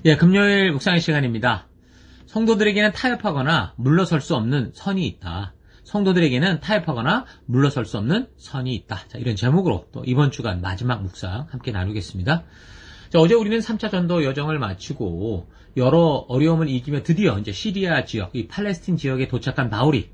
예, 금요일 묵상의 시간입니다. 성도들에게는 타협하거나 물러설 수 없는 선이 있다. 성도들에게는 타협하거나 물러설 수 없는 선이 있다. 자, 이런 제목으로 또 이번 주간 마지막 묵상 함께 나누겠습니다. 자, 어제 우리는 3차 전도 여정을 마치고 여러 어려움을 이기며 드디어 이제 시리아 지역, 이 팔레스틴 지역에 도착한 바울이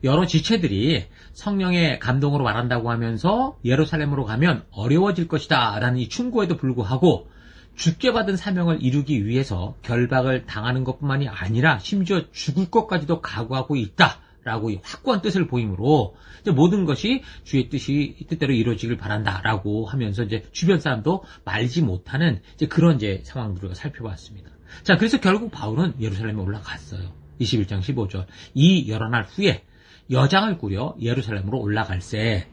여러 지체들이 성령의 감동으로 말한다고 하면서 예루살렘으로 가면 어려워질 것이다 라는 이 충고에도 불구하고 주께 받은 사명을 이루기 위해서 결박을 당하는 것뿐만이 아니라 심지어 죽을 것까지도 각오하고 있다라고 확고한 뜻을 보이므로 이제 모든 것이 주의 뜻대로 이루어지길 바란다라고 하면서 이제 주변 사람도 말지 못하는 이제 그런 이제 상황들을 살펴봤습니다. 자, 그래서 결국 바울은 예루살렘에 올라갔어요. 21장 15절. 이 여러 날 후에 여장을 꾸려 예루살렘으로 올라갈새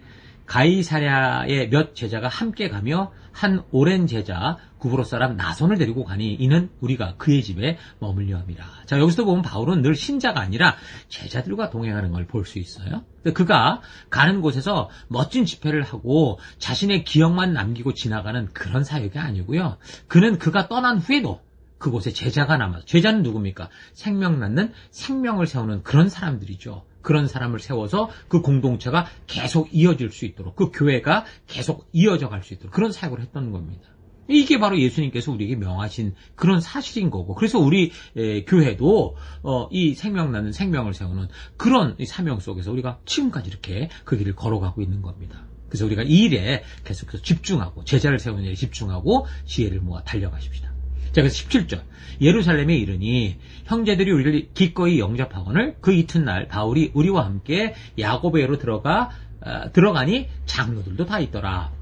가이사랴의 몇 제자가 함께 가며 한 오랜 제자 구브로 사람 나손을 데리고 가니 이는 우리가 그의 집에 머물려 함이라. 자, 여기서 보면 바울은 늘 신자가 아니라 제자들과 동행하는 걸 볼 수 있어요. 그가 가는 곳에서 멋진 집회를 하고 자신의 기억만 남기고 지나가는 그런 사역이 아니고요. 그는 그가 떠난 후에도 그곳에 제자가 남아서, 제자는 누굽니까? 생명 낳는 생명을 세우는 그런 사람들이죠. 그런 사람을 세워서 그 공동체가 계속 이어질 수 있도록, 그 교회가 계속 이어져 갈 수 있도록 그런 사역을 했던 겁니다. 이게 바로 예수님께서 우리에게 명하신 그런 사실인 거고, 그래서 우리 교회도 이 생명 낳는 생명을 세우는 그런 사명 속에서 우리가 지금까지 이렇게 그 길을 걸어가고 있는 겁니다. 그래서 우리가 이 일에 계속해서 집중하고, 제자를 세우는 일에 집중하고 지혜를 모아 달려가십시다. 자, 그래서 17절. 예루살렘에 이르니 형제들이 우리를 기꺼이 영접하거늘 그 이튿날 바울이 우리와 함께 야고보에로 들어가니 장로들도 다 있더라.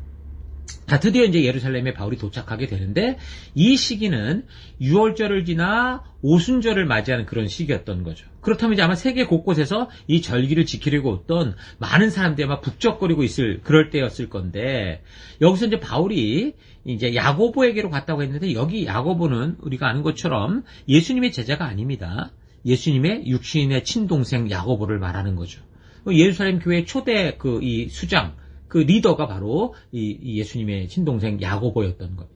자, 드디어 이제 예루살렘에 바울이 도착하게 되는데 이 시기는 유월절을 지나 오순절을 맞이하는 그런 시기였던 거죠. 그렇다면 이제 아마 세계 곳곳에서 이 절기를 지키려고 했던 많은 사람들이 아마 북적거리고 있을 그럴 때였을 건데, 여기서 이제 바울이 이제 야고보에게로 갔다고 했는데, 여기 야고보는 우리가 아는 것처럼 예수님의 제자가 아닙니다. 예수님의 육신의 친동생 야고보를 말하는 거죠. 예루살렘 교회 초대 이 수장, 그 리더가 바로 이 예수님의 친동생 야고보였던 겁니다.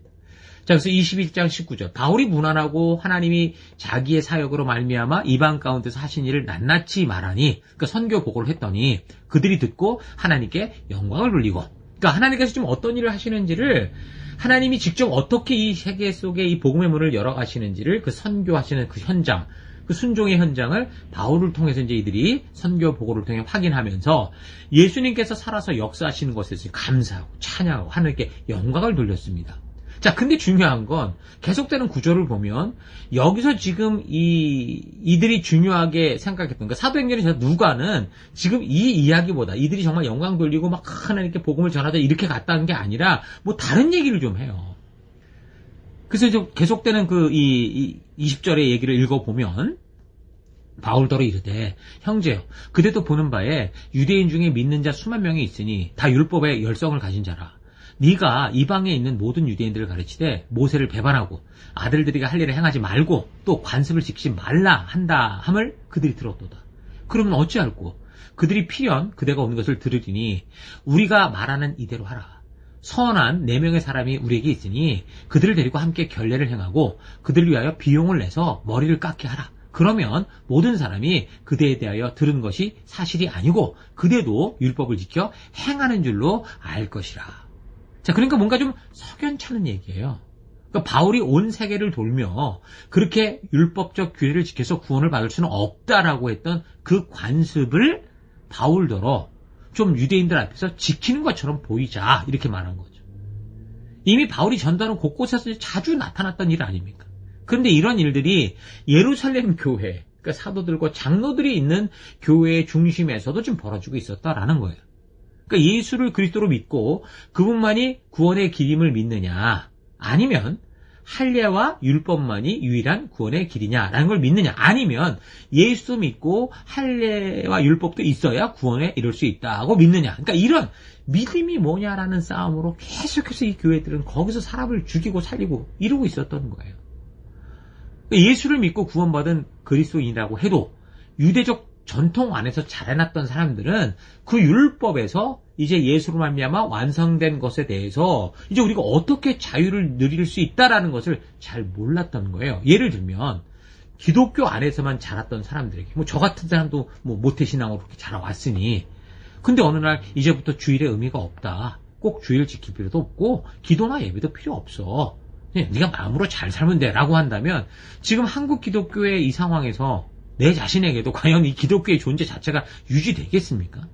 자, 그래서 21장 19절. 바울이 무난하고 하나님이 자기의 사역으로 말미암아 이방 가운데서 하신 일을 낱낱이 말하니, 그러니까 선교 보고를 했더니 그들이 듣고 하나님께 영광을 돌리고, 그러니까 하나님께서 지금 어떤 일을 하시는지를, 하나님이 직접 어떻게 이 세계 속에 이 복음의 문을 열어가시는지를 그 선교하시는 그 현장, 그 순종의 현장을 바울을 통해서 이제 이들이 선교 보고를 통해 확인하면서 예수님께서 살아서 역사하시는 것에 대해서 감사하고 찬양하고 하나님께 영광을 돌렸습니다. 자, 근데 중요한 건 계속되는 구조를 보면 여기서 지금 이들이 중요하게 생각했던, 그러니까 사도행전에서 누가는 지금 이 이야기보다 이들이 정말 영광 돌리고 막 하나님께 복음을 전하자 이렇게 갔다는 게 아니라 뭐 다른 얘기를 좀 해요. 그래서 이제 계속되는 이 20절의 얘기를 읽어보면 바울더러 이르되 형제여 그대도 보는 바에 유대인 중에 믿는 자 수만 명이 있으니 다 율법의 열성을 가진 자라. 네가 이방에 있는 모든 유대인들을 가르치되 모세를 배반하고 아들들에게 할 일을 행하지 말고 또 관습을 지키지 말라 한다 함을 그들이 들었도다. 그러면 어찌할꼬? 그들이 필연 그대가 오는 것을 들으리니 우리가 말하는 이대로 하라. 선한 4명의 사람이 우리에게 있으니 그들을 데리고 함께 결례를 행하고 그들을 위하여 비용을 내서 머리를 깎게 하라. 그러면 모든 사람이 그대에 대하여 들은 것이 사실이 아니고 그대도 율법을 지켜 행하는 줄로 알 것이라. 자, 그러니까 뭔가 좀 석연찮은 얘기예요. 그러니까 바울이 온 세계를 돌며 그렇게 율법적 규례를 지켜서 구원을 받을 수는 없다라고 했던 그 관습을 바울더러 좀 유대인들 앞에서 지키는 것처럼 보이자 이렇게 말한 거죠. 이미 바울이 전도하는 곳곳에서 자주 나타났던 일 아닙니까? 그런데 이런 일들이 예루살렘 교회, 그러니까 사도들과 장로들이 있는 교회의 중심에서도 좀 벌어지고 있었다라는 거예요. 그러니까 예수를 그리스도로 믿고 그분만이 구원의 길임을 믿느냐, 아니면 할례와 율법만이 유일한 구원의 길이냐라는 걸 믿느냐, 아니면 예수 믿고 할례와 율법도 있어야 구원에 이룰 수 있다고 믿느냐. 그러니까 이런 믿음이 뭐냐라는 싸움으로 계속해서 이 교회들은 거기서 사람을 죽이고 살리고 이러고 있었던 거예요. 예수를 믿고 구원받은 그리스도인이라고 해도 유대적 전통 안에서 자라났던 사람들은 그 율법에서 이제 예수로 말미암아 완성된 것에 대해서 이제 우리가 어떻게 자유를 누릴 수 있다라는 것을 잘 몰랐던 거예요. 예를 들면 기독교 안에서만 자랐던 사람들에게 뭐 저 같은 사람도 뭐 모태신앙으로 그렇게 자라왔으니 근데 어느 날 이제부터 주일의 의미가 없다. 꼭 주일 지킬 필요도 없고 기도나 예배도 필요 없어. 네가 마음으로 잘 살면 돼 라고 한다면 지금 한국 기독교의 이 상황에서 내 자신에게도 과연 이 기독교의 존재 자체가 유지되겠습니까?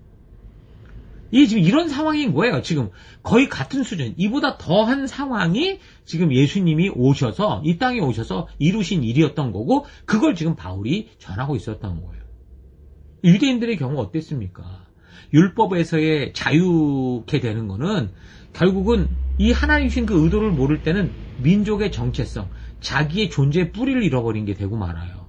이게 지금 이런 상황인 거예요. 지금 거의 같은 수준, 이보다 더한 상황이 지금 예수님이 오셔서 이 땅에 오셔서 이루신 일이었던 거고 그걸 지금 바울이 전하고 있었던 거예요. 유대인들의 경우 어땠습니까? 율법에서의 자유케 되는 거는 결국은 이 하나님 주신 그 의도를 모를 때는 민족의 정체성, 자기의 존재의 뿌리를 잃어버린 게 되고 말아요.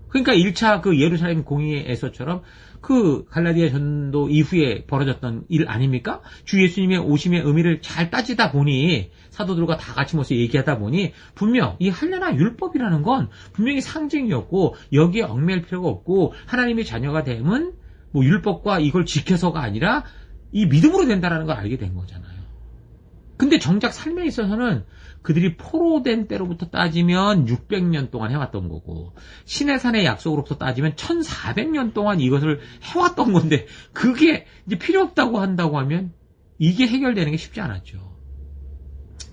그러니까 1차 그 예루살렘 공의에서처럼 그 갈라디아 전도 이후에 벌어졌던 일 아닙니까? 주 예수님의 오심의 의미를 잘 따지다 보니 사도들과 다 같이 모여서 얘기하다 보니 분명 이 할례나 율법이라는 건 분명히 상징이었고 여기에 얽매일 필요가 없고 하나님의 자녀가 되면 뭐 율법과 이걸 지켜서가 아니라 이 믿음으로 된다라는 걸 알게 된 거잖아요. 근데 정작 삶에 있어서는 그들이 포로된 때로부터 따지면 600년 동안 해왔던 거고 시내산의 약속으로부터 따지면 1400년 동안 이것을 해왔던 건데 그게 이제 필요 없다고 한다고 하면 이게 해결되는 게 쉽지 않았죠.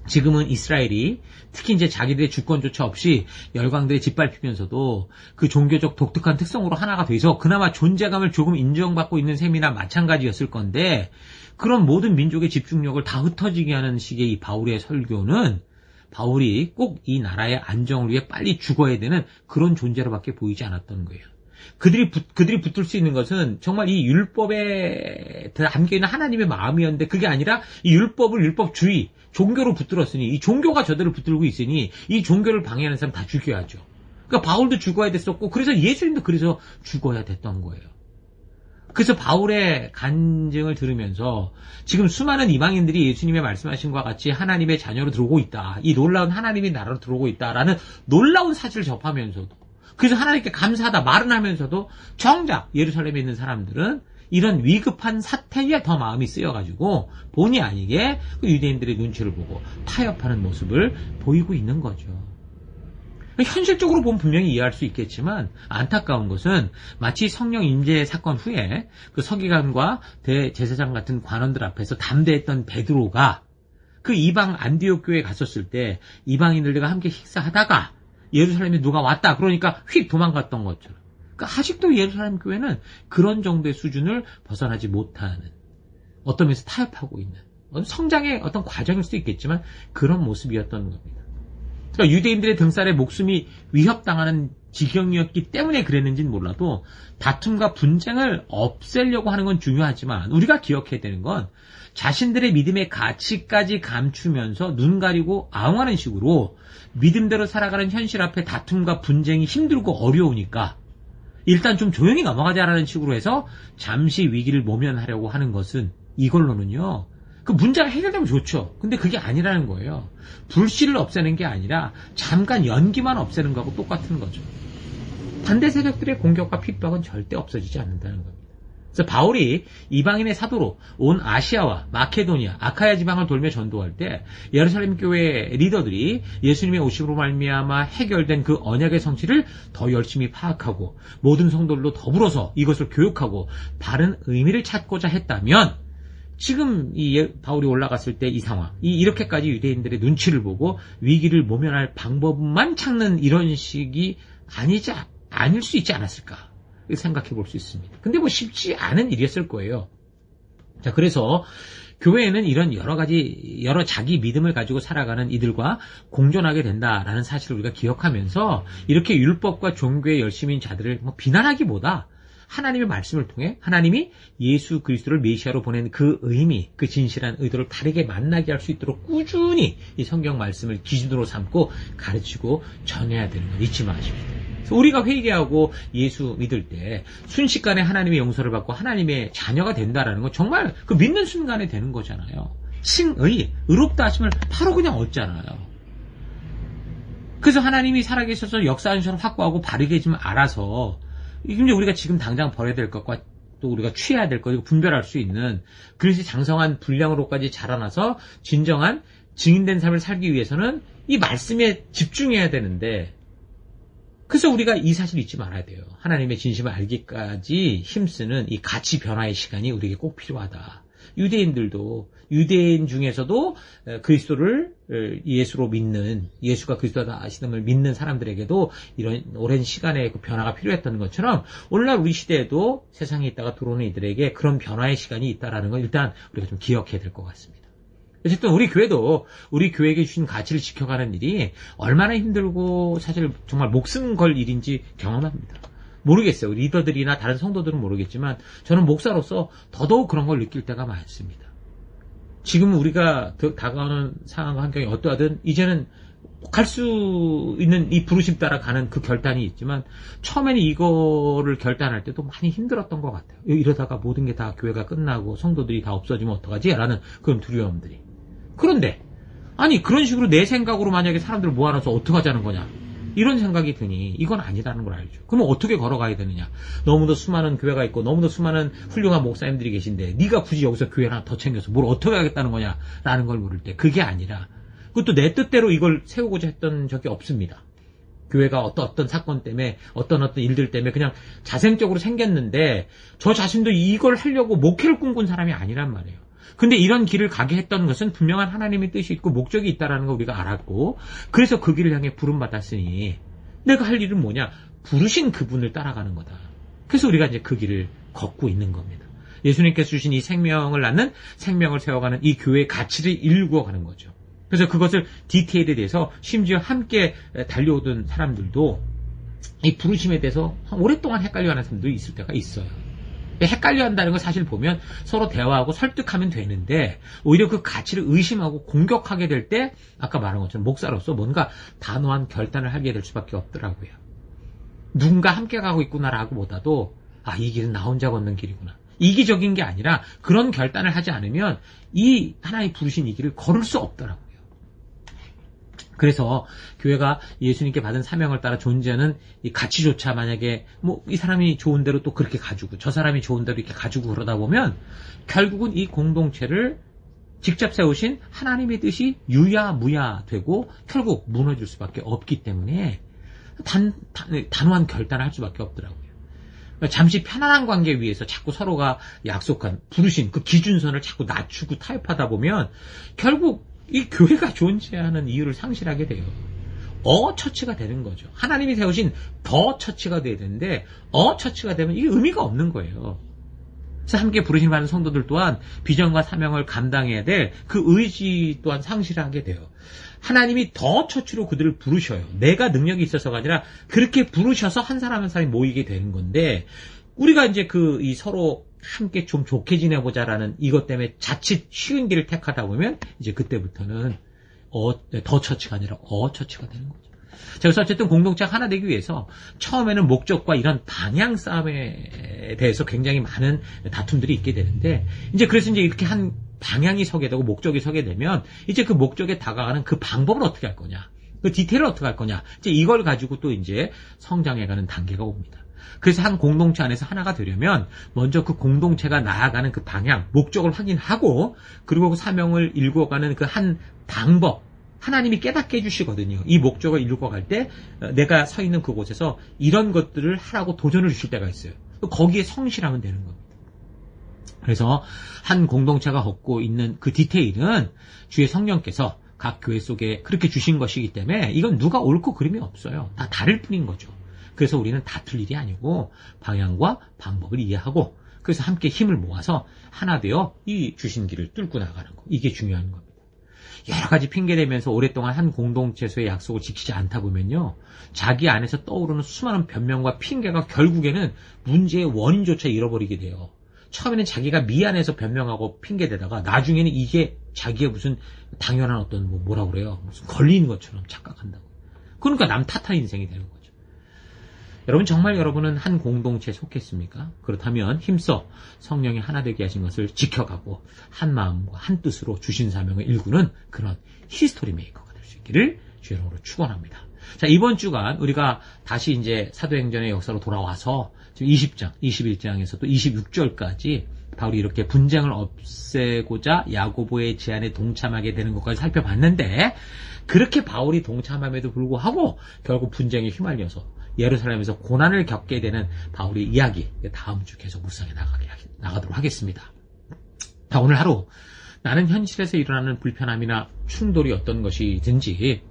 지금은 이스라엘이 특히 이제 자기들의 주권조차 없이 열강들이 짓밟히면서도 그 종교적 독특한 특성으로 하나가 돼서 그나마 존재감을 조금 인정받고 있는 셈이나 마찬가지였을 건데 그런 모든 민족의 집중력을 다 흩어지게 하는 식의 이 바울의 설교는 바울이 꼭 이 나라의 안정을 위해 빨리 죽어야 되는 그런 존재로밖에 보이지 않았던 거예요. 그들이 붙들 수 있는 것은 정말 이 율법에 담겨있는 하나님의 마음이었는데 그게 아니라 이 율법을 율법주의, 종교로 붙들었으니 이 종교가 저들을 붙들고 있으니 이 종교를 방해하는 사람 다 죽여야죠. 그러니까 바울도 죽어야 됐었고 그래서 예수님도 그래서 죽어야 됐던 거예요. 그래서 바울의 간증을 들으면서 지금 수많은 이방인들이 예수님의 말씀하신 것과 같이 하나님의 자녀로 들어오고 있다. 이 놀라운 하나님의 나라로 들어오고 있다라는 놀라운 사실을 접하면서도 그래서 하나님께 감사하다 말은 하면서도 정작 예루살렘에 있는 사람들은 이런 위급한 사태에 더 마음이 쓰여가지고 본의 아니게 그 유대인들의 눈치를 보고 타협하는 모습을 보이고 있는 거죠. 현실적으로 보면 분명히 이해할 수 있겠지만 안타까운 것은 마치 성령 임재 사건 후에 그 서기관과 대제사장 같은 관원들 앞에서 담대했던 베드로가 그 이방 안디옥 교회에 갔었을 때 이방인들과 함께 식사하다가 예루살렘에 누가 왔다 그러니까 휙 도망갔던 것처럼 그러니까 아직도 예루살렘 교회는 그런 정도의 수준을 벗어나지 못하는 어떤 면에서 타협하고 있는 성장의 어떤 과정일 수도 있겠지만 그런 모습이었던 겁니다. 그러니까 유대인들의 등살에 목숨이 위협당하는 지경이었기 때문에 그랬는지는 몰라도 다툼과 분쟁을 없애려고 하는 건 중요하지만 우리가 기억해야 되는 건 자신들의 믿음의 가치까지 감추면서 눈 가리고 아웅하는 식으로 믿음대로 살아가는 현실 앞에 다툼과 분쟁이 힘들고 어려우니까 일단 좀 조용히 넘어가자라는 식으로 해서 잠시 위기를 모면하려고 하는 것은 이걸로는요. 그 문제가 해결되면 좋죠. 근데 그게 아니라는 거예요. 불씨를 없애는 게 아니라 잠깐 연기만 없애는 거하고 똑같은 거죠. 반대 세력들의 공격과 핍박은 절대 없어지지 않는다는 겁니다. 그래서 바울이 이방인의 사도로 온 아시아와 마케도니아, 아카야 지방을 돌며 전도할 때 예루살렘 교회 리더들이 예수님의 오심으로 말미암아 해결된 그 언약의 성취를 더 열심히 파악하고 모든 성도들로 더불어서 이것을 교육하고 바른 의미를 찾고자 했다면 지금 이 바울이 올라갔을 때 이 상황, 이렇게까지 유대인들의 눈치를 보고 위기를 모면할 방법만 찾는 이런 식이 아닐 수 있지 않았을까 생각해 볼 수 있습니다. 근데 뭐 쉽지 않은 일이었을 거예요. 자, 그래서 교회에는 이런 여러 자기 믿음을 가지고 살아가는 이들과 공존하게 된다라는 사실을 우리가 기억하면서 이렇게 율법과 종교에 열심인 자들을 비난하기보다 하나님의 말씀을 통해 하나님이 예수 그리스도를 메시아로 보낸 그 의미, 그 진실한 의도를 다르게 만나게 할 수 있도록 꾸준히 이 성경 말씀을 기준으로 삼고 가르치고 전해야 되는 걸 잊지 마십시오. 그래서 우리가 회개하고 예수 믿을 때 순식간에 하나님의 용서를 받고 하나님의 자녀가 된다라는 건 정말 그 믿는 순간에 되는 거잖아요. 칭의, 의롭다 하심을 바로 그냥 얻잖아요. 그래서 하나님이 살아계셔서 역사하신 것을 확고하고 바르게 좀 알아서 이제 우리가 지금 당장 버려야 될 것과 또 우리가 취해야 될 것, 분별할 수 있는 그릇이 장성한 분량으로까지 자라나서 진정한 증인된 삶을 살기 위해서는 이 말씀에 집중해야 되는데, 그래서 우리가 이 사실을 잊지 말아야 돼요. 하나님의 진심을 알기까지 힘쓰는 이 가치 변화의 시간이 우리에게 꼭 필요하다. 유대인들도, 유대인 중에서도 그리스도를 예수로 믿는, 예수가 그리스도다 하시는 믿는 사람들에게도 이런 오랜 시간의 그 변화가 필요했던 것처럼 오늘날 우리 시대에도 세상에 있다가 들어오는 이들에게 그런 변화의 시간이 있다는 걸 일단 우리가 좀 기억해야 될 것 같습니다. 어쨌든 우리 교회도 우리 교회에게 주신 가치를 지켜가는 일이 얼마나 힘들고 사실 정말 목숨 걸 일인지 경험합니다. 모르겠어요. 리더들이나 다른 성도들은 모르겠지만 저는 목사로서 더더욱 그런 걸 느낄 때가 많습니다. 지금 우리가 다가오는 상황과 환경이 어떠하든 이제는 갈 수 있는 이 부르심 따라 가는 그 결단이 있지만 처음에는 이거를 결단할 때도 많이 힘들었던 것 같아요. 이러다가 모든 게 다 교회가 끝나고 성도들이 다 없어지면 어떡하지? 라는 그런 두려움들이. 그런데 아니 그런 식으로 내 생각으로 만약에 사람들을 모아놔서 어떡하자는 거냐 이런 생각이 드니 이건 아니라는 걸 알죠. 그러면 어떻게 걸어가야 되느냐. 너무도 수많은 교회가 있고 너무도 수많은 훌륭한 목사님들이 계신데 네가 굳이 여기서 교회 하나 더 챙겨서 뭘 어떻게 하겠다는 거냐 라는 걸 물을 때 그게 아니라 그것도 내 뜻대로 이걸 세우고자 했던 적이 없습니다. 교회가 어떤 사건 때문에 어떤 일들 때문에 그냥 자생적으로 생겼는데 저 자신도 이걸 하려고 목회를 꿈꾼 사람이 아니란 말이에요. 근데 이런 길을 가게 했던 것은 분명한 하나님의 뜻이 있고 목적이 있다는 걸 우리가 알았고 그래서 그 길을 향해 부름받았으니 내가 할 일은 뭐냐? 부르신 그분을 따라가는 거다. 그래서 우리가 이제 그 길을 걷고 있는 겁니다. 예수님께서 주신 이 생명을 낳는 생명을 세워가는 이 교회의 가치를 일구어가는 거죠. 그래서 그것을 디테일에 대해서 심지어 함께 달려오던 사람들도 이 부르심에 대해서 오랫동안 헷갈려하는 사람들도 있을 때가 있어요. 헷갈려 한다는 걸 사실 보면 서로 대화하고 설득하면 되는데 오히려 그 가치를 의심하고 공격하게 될 때 아까 말한 것처럼 목사로서 뭔가 단호한 결단을 하게 될 수밖에 없더라고요. 누군가 함께 가고 있구나라고 보다도 이 길은 나 혼자 걷는 길이구나. 이기적인 게 아니라 그런 결단을 하지 않으면 이 하나님 부르신 이 길을 걸을 수 없더라고요. 그래서 교회가 예수님께 받은 사명을 따라 존재하는 이 가치조차 만약에 이 사람이 좋은 대로 또 그렇게 가지고 저 사람이 좋은 대로 이렇게 가지고 그러다 보면 결국은 이 공동체를 직접 세우신 하나님의 뜻이 유야무야 되고 결국 무너질 수밖에 없기 때문에 단호한 결단을 할 수밖에 없더라고요. 잠시 편안한 관계 위해서 자꾸 서로가 약속한 부르신 그 기준선을 자꾸 낮추고 타협하다 보면 결국 이 교회가 존재하는 이유를 상실하게 돼요. 처치가 되는 거죠. 하나님이 세우신 더 처치가 돼야 되는데 처치가 되면 이게 의미가 없는 거예요. 그래서 함께 부르심 받은 성도들 또한 비전과 사명을 감당해야 될 그 의지 또한 상실하게 돼요. 하나님이 더 처치로 그들을 부르셔요. 내가 능력이 있어서가 아니라 그렇게 부르셔서 한 사람 한 사람이 모이게 되는 건데 우리가 이제 이 서로 함께 좀 좋게 지내보자라는 이것 때문에 자칫 쉬운 길을 택하다 보면 이제 그때부터는 더 처치가 아니라 처치가 되는 거죠. 그래서 어쨌든 공동체가 하나 되기 위해서 처음에는 목적과 이런 방향 싸움에 대해서 굉장히 많은 다툼들이 있게 되는데 그래서 이렇게 한 방향이 서게 되고 목적이 서게 되면 이제 그 목적에 다가가는 그 방법을 어떻게 할 거냐, 그 디테일을 어떻게 할 거냐, 이제 이걸 가지고 또 이제 성장해가는 단계가 옵니다. 그래서 한 공동체 안에서 하나가 되려면 먼저 그 공동체가 나아가는 그 방향, 목적을 확인하고 그리고 그 사명을 일궈가는 그 한 방법, 하나님이 깨닫게 해주시거든요. 이 목적을 일궈갈 때 내가 서 있는 그곳에서 이런 것들을 하라고 도전을 주실 때가 있어요. 거기에 성실하면 되는 겁니다. 그래서 한 공동체가 걷고 있는 그 디테일은 주의 성령께서 각 교회 속에 그렇게 주신 것이기 때문에 이건 누가 옳고 그름이 없어요. 다 다를 뿐인 거죠. 그래서 우리는 다툴 일이 아니고 방향과 방법을 이해하고 그래서 함께 힘을 모아서 하나 되어 이 주신 길을 뚫고 나가는 거. 이게 중요한 겁니다. 여러 가지 핑계대면서 오랫동안 한 공동체에서의 약속을 지키지 않다 보면요. 자기 안에서 떠오르는 수많은 변명과 핑계가 결국에는 문제의 원인조차 잃어버리게 돼요. 처음에는 자기가 미안해서 변명하고 핑계대다가 나중에는 이게 자기의 무슨 당연한 어떤 뭐라고 그래요. 무슨 걸리는 것처럼 착각한다고. 그러니까 남 탓한 인생이 되는 거죠. 여러분 정말 여러분은 한 공동체에 속했습니까? 그렇다면 힘써 성령이 하나 되게 하신 것을 지켜가고 한 마음과 한 뜻으로 주신 사명을 일구는 그런 히스토리 메이커가 될 수 있기를 주의 이름으로 축원합니다. 자, 이번 주간 우리가 다시 이제 사도행전의 역사로 돌아와서 지금 20장, 21장에서 또 26절까지 바울이 이렇게 분쟁을 없애고자 야고보의 제안에 동참하게 되는 것까지 살펴봤는데, 그렇게 바울이 동참함에도 불구하고 결국 분쟁에 휘말려서 예루살렘에서 고난을 겪게 되는 바울의 이야기, 다음 주 계속 묵상해 나가도록 하겠습니다. 자, 오늘 하루 나는 현실에서 일어나는 불편함이나 충돌이 어떤 것이든지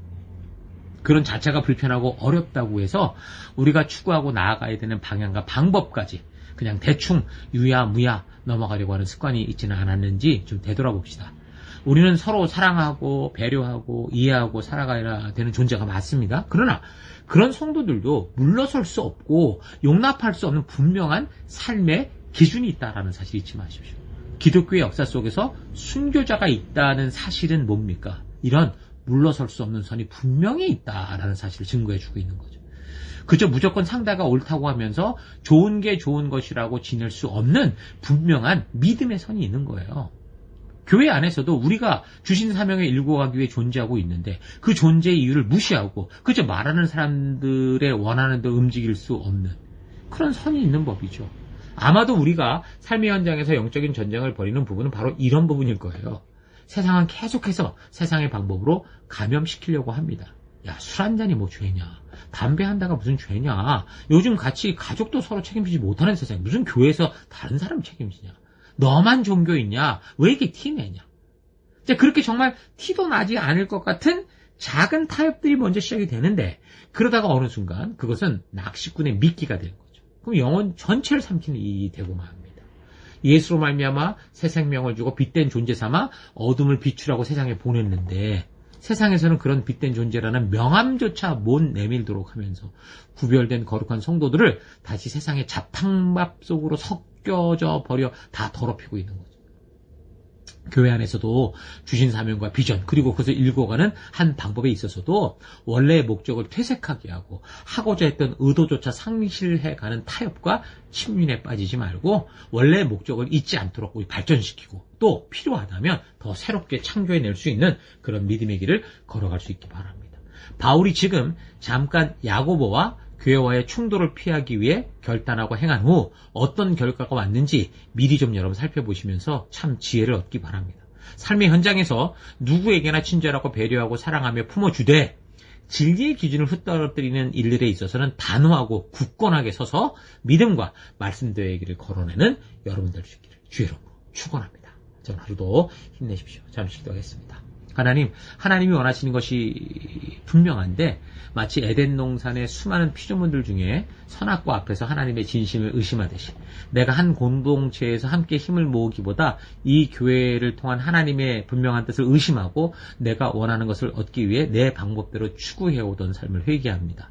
그런 자체가 불편하고 어렵다고 해서 우리가 추구하고 나아가야 되는 방향과 방법까지 그냥 대충 유야무야 넘어가려고 하는 습관이 있지는 않았는지 좀 되돌아봅시다. 우리는 서로 사랑하고 배려하고 이해하고 살아가야 되는 존재가 맞습니다. 그러나 그런 성도들도 물러설 수 없고 용납할 수 없는 분명한 삶의 기준이 있다는 사실 잊지 마십시오. 기독교의 역사 속에서 순교자가 있다는 사실은 뭡니까? 이런 물러설 수 없는 선이 분명히 있다라는 사실을 증거해주고 있는 거죠. 그저 무조건 상대가 옳다고 하면서 좋은 게 좋은 것이라고 지낼 수 없는 분명한 믿음의 선이 있는 거예요. 교회 안에서도 우리가 주신 사명에 일궈가기 위해 존재하고 있는데 그 존재의 이유를 무시하고 그저 말하는 사람들의 원하는 대로 움직일 수 없는 그런 선이 있는 법이죠. 아마도 우리가 삶의 현장에서 영적인 전쟁을 벌이는 부분은 바로 이런 부분일 거예요. 세상은 계속해서 세상의 방법으로 감염시키려고 합니다. 야, 술 한잔이 뭐 죄냐? 담배 한다가 무슨 죄냐? 요즘 같이 가족도 서로 책임지지 못하는 세상, 무슨 교회에서 다른 사람 책임지냐? 너만 종교 있냐? 왜 이렇게 티내냐? 그렇게 정말 티도 나지 않을 것 같은 작은 타협들이 먼저 시작이 되는데, 그러다가 어느 순간 그것은 낚시꾼의 미끼가 되는 거죠. 그럼 영혼 전체를 삼키는 일이 되고 맙니다. 예수로 말미암아 새 생명을 주고 빛된 존재 삼아 어둠을 비추라고 세상에 보냈는데, 세상에서는 그런 빛된 존재라는 명함조차 못 내밀도록 하면서 구별된 거룩한 성도들을 다시 세상의 잡탕밥 속으로 섞여져 버려 다 더럽히고 있는 거죠. 교회 안에서도 주신 사명과 비전, 그리고 그것을 일궈가는 한 방법에 있어서도 원래의 목적을 퇴색하게 하고 하고자 했던 의도조차 상실해가는 타협과 침륜에 빠지지 말고 원래의 목적을 잊지 않도록 발전시키고 또 필요하다면 더 새롭게 창조해낼 수 있는 그런 믿음의 길을 걸어갈 수 있기 바랍니다. 바울이 지금 잠깐 야고보와 교회와의 충돌을 피하기 위해 결단하고 행한 후 어떤 결과가 왔는지 미리 좀 여러분 살펴보시면서 참 지혜를 얻기 바랍니다. 삶의 현장에서 누구에게나 친절하고 배려하고 사랑하며 품어주되 진리의 기준을 흩떨어뜨리는 일들에 있어서는 단호하고 굳건하게 서서 믿음과 말씀대로의 길을 걸어내는 여러분들 되시기를 주의 이름으로 축원합니다. 저는 하루도 힘내십시오. 잠시 기도하겠습니다. 하나님이 원하시는 것이 분명한데 마치 에덴 동산의 수많은 피조물들 중에 선악과 앞에서 하나님의 진심을 의심하듯이 내가 한 공동체에서 함께 힘을 모으기보다 이 교회를 통한 하나님의 분명한 뜻을 의심하고 내가 원하는 것을 얻기 위해 내 방법대로 추구해오던 삶을 회개합니다.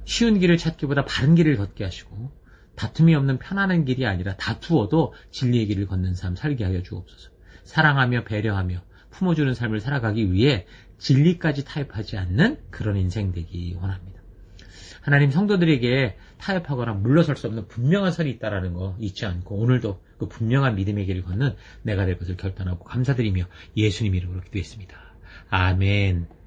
쉬운 길을 찾기보다 바른 길을 걷게 하시고 다툼이 없는 편안한 길이 아니라 다투어도 진리의 길을 걷는 삶 살게 하여 주옵소서. 사랑하며 배려하며 품어주는 삶을 살아가기 위해 진리까지 타협하지 않는 그런 인생 되기 원합니다. 하나님, 성도들에게 타협하거나 물러설 수 없는 분명한 선이 있다는 거 잊지 않고 오늘도 그 분명한 믿음의 길을 걷는 내가 될 것을 결단하고 감사드리며 예수님 이름으로 기도했습니다. 아멘.